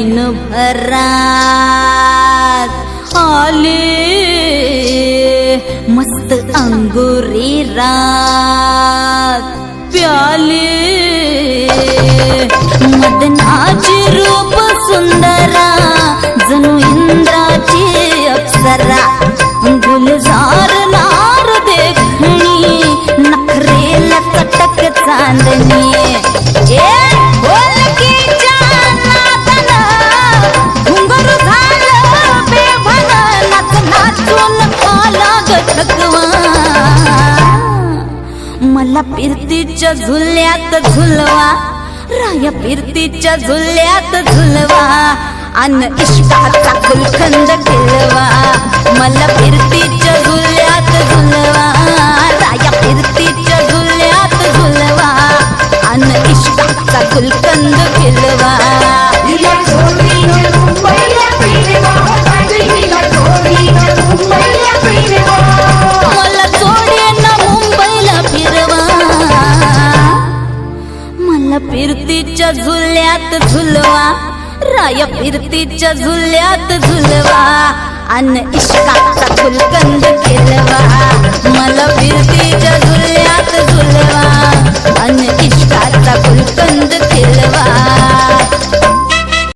ऐन भरात आले मस्त अंगुरी रात प्याले मदनाची रूप सुंदरा जणू इंद्राची अप्सरा गुलजार नार देखणी नखरेला चटक चांदणी ए ढोलकीच्या नादानं घुंगरू झालं बेभान नाच नाचून आला ग ठकवा मला फिरतीच्या झुल्यात झुलवा राया फिरतीच्या झुल्यात झुलवा अन इश्काचा गुलखंद केलवा मला फिरतीच्या झुल्यात झुलवा राया फिरतीच्या झुल्यात झुलवा अन इश्काचा गुलखंद केलवा मला जोडीनं मुंबईला फिरवा मला फिरतीच्या झुल्यात झुलवा राया फिरतीच्या झुल्यात झुलवा अन इश्काचा गुलकंद केलवा मला फिरतीच्या झुल्यात झुलवा अन इश्काचा गुलकंद केलवा